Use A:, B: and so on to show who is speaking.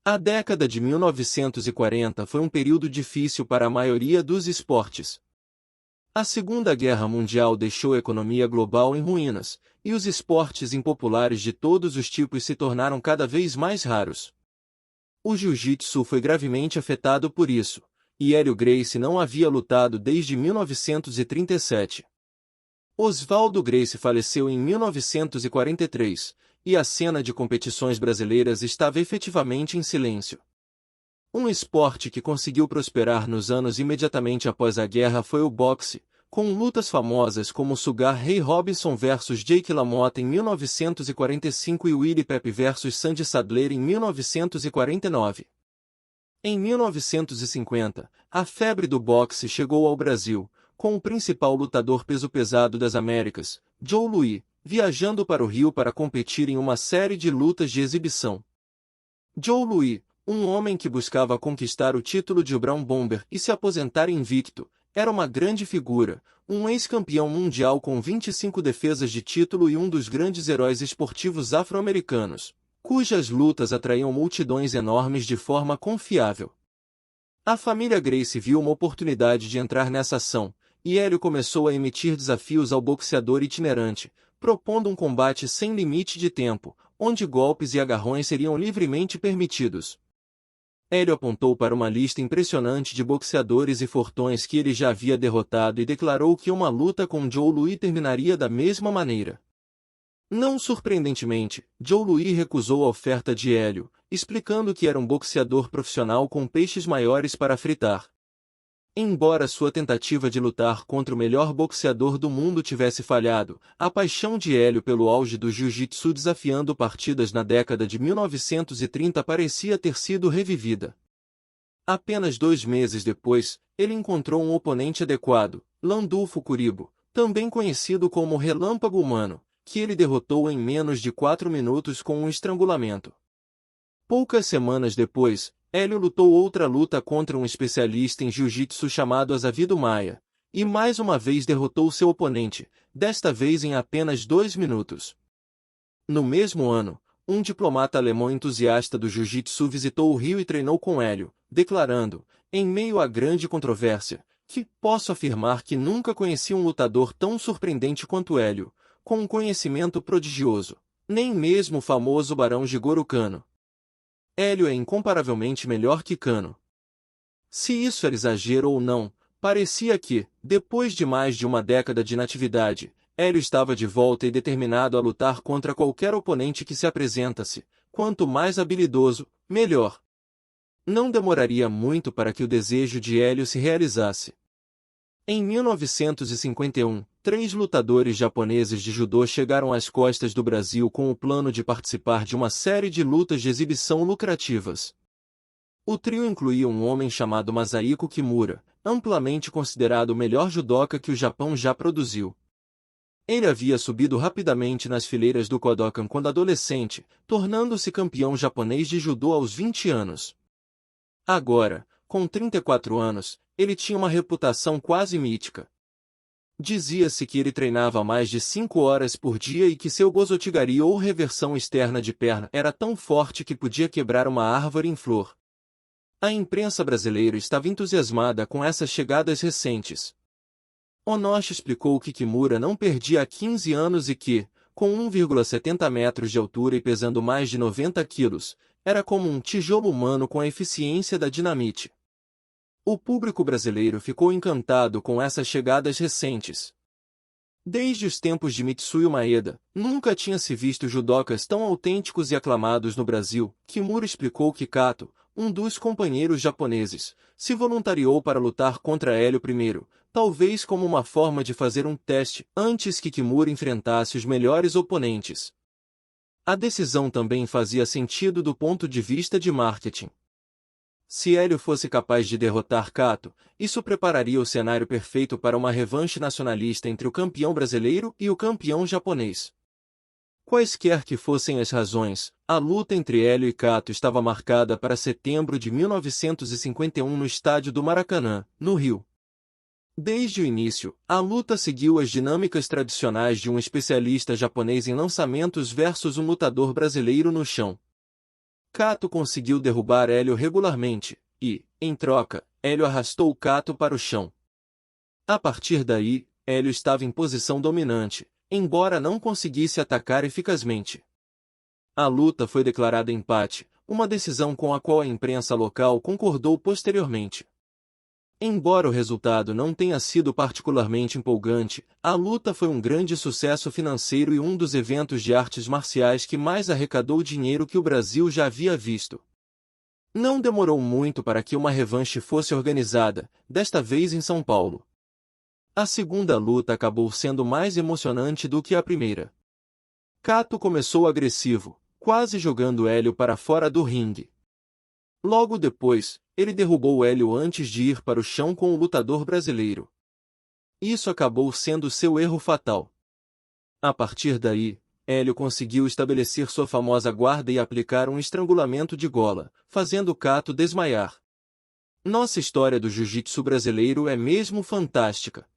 A: A década de 1940 foi um período difícil para a maioria dos esportes. A Segunda Guerra Mundial deixou a economia global em ruínas, e os esportes impopulares de todos os tipos se tornaram cada vez mais raros. O jiu-jitsu foi gravemente afetado por isso, e Hélio Gracie não havia lutado desde 1937. Oswaldo Gracie faleceu em 1943, e a cena de competições brasileiras estava efetivamente em silêncio. Um esporte que conseguiu prosperar nos anos imediatamente após a guerra foi o boxe, com lutas famosas como Sugar Ray Robinson vs Jake LaMotta em 1945 e Willie Pep vs Sandy Sadler em 1949. Em 1950, a febre do boxe chegou ao Brasil, com o principal lutador peso-pesado das Américas, Joe Louis, viajando para o Rio para competir em uma série de lutas de exibição. Joe Louis, um homem que buscava conquistar o título de Brown Bomber e se aposentar invicto, era uma grande figura, um ex-campeão mundial com 25 defesas de título e um dos grandes heróis esportivos afro-americanos, cujas lutas atraíam multidões enormes de forma confiável. A família Gracie viu uma oportunidade de entrar nessa ação, e Hélio começou a emitir desafios ao boxeador itinerante, propondo um combate sem limite de tempo, onde golpes e agarrões seriam livremente permitidos. Hélio apontou para uma lista impressionante de boxeadores e fortões que ele já havia derrotado e declarou que uma luta com Joe Louis terminaria da mesma maneira. Não surpreendentemente, Joe Louis recusou a oferta de Hélio, explicando que era um boxeador profissional com peixes maiores para fritar. Embora sua tentativa de lutar contra o melhor boxeador do mundo tivesse falhado, a paixão de Hélio pelo auge do jiu-jitsu desafiando partidas na década de 1930 parecia ter sido revivida. Apenas 2 meses depois, ele encontrou um oponente adequado, Landulfo Curibo, também conhecido como Relâmpago Humano, que ele derrotou em menos de 4 minutos com um estrangulamento. Poucas semanas depois, Hélio lutou outra luta contra um especialista em jiu-jitsu chamado Azavido Maia, e mais uma vez derrotou seu oponente, desta vez em apenas 2 minutos. No mesmo ano, um diplomata alemão entusiasta do jiu-jitsu visitou o Rio e treinou com Hélio, declarando, em meio à grande controvérsia, que posso afirmar que nunca conheci um lutador tão surpreendente quanto Hélio, com um conhecimento prodigioso, nem mesmo o famoso Barão Jigoro Kano. Hélio é incomparavelmente melhor que Kano. Se isso era exagero ou não, parecia que, depois de mais de uma década de inatividade, Hélio estava de volta e determinado a lutar contra qualquer oponente que se apresentasse, quanto mais habilidoso, melhor. Não demoraria muito para que o desejo de Hélio se realizasse. Em 1951, 3 lutadores japoneses de judô chegaram às costas do Brasil com o plano de participar de uma série de lutas de exibição lucrativas. O trio incluía um homem chamado Masahiko Kimura, amplamente considerado o melhor judoca que o Japão já produziu. Ele havia subido rapidamente nas fileiras do Kodokan quando adolescente, tornando-se campeão japonês de judô aos 20 anos. Agora, com 34 anos, ele tinha uma reputação quase mítica. Dizia-se que ele treinava mais de 5 horas por dia e que seu gozotigari ou reversão externa de perna era tão forte que podia quebrar uma árvore em flor. A imprensa brasileira estava entusiasmada com essas chegadas recentes. Onoshi explicou que Kimura não perdia há 15 anos e que, com 1,70 metros de altura e pesando mais de 90 quilos, era como um tijolo humano com a eficiência da dinamite. O público brasileiro ficou encantado com essas chegadas recentes. Desde os tempos de Mitsuyo Maeda, nunca tinha se visto judocas tão autênticos e aclamados no Brasil. Kimura explicou que Kato, um dos companheiros japoneses, se voluntariou para lutar contra Hélio I, talvez como uma forma de fazer um teste antes que Kimura enfrentasse os melhores oponentes. A decisão também fazia sentido do ponto de vista de marketing. Se Hélio fosse capaz de derrotar Kato, isso prepararia o cenário perfeito para uma revanche nacionalista entre o campeão brasileiro e o campeão japonês. Quaisquer que fossem as razões, a luta entre Hélio e Kato estava marcada para setembro de 1951 no estádio do Maracanã, no Rio. Desde o início, a luta seguiu as dinâmicas tradicionais de um especialista japonês em lançamentos versus um lutador brasileiro no chão. Cato conseguiu derrubar Hélio regularmente, e, em troca, Hélio arrastou Cato para o chão. A partir daí, Hélio estava em posição dominante, embora não conseguisse atacar eficazmente. A luta foi declarada empate, uma decisão com a qual a imprensa local concordou posteriormente. Embora o resultado não tenha sido particularmente empolgante, a luta foi um grande sucesso financeiro e um dos eventos de artes marciais que mais arrecadou dinheiro que o Brasil já havia visto. Não demorou muito para que uma revanche fosse organizada, desta vez em São Paulo. A segunda luta acabou sendo mais emocionante do que a primeira. Cato começou agressivo, quase jogando Hélio para fora do ringue. Logo depois, ele derrubou Hélio antes de ir para o chão com o lutador brasileiro. Isso acabou sendo seu erro fatal. A partir daí, Hélio conseguiu estabelecer sua famosa guarda e aplicar um estrangulamento de gola, fazendo Cato desmaiar. Nossa história do jiu-jitsu brasileiro é mesmo fantástica.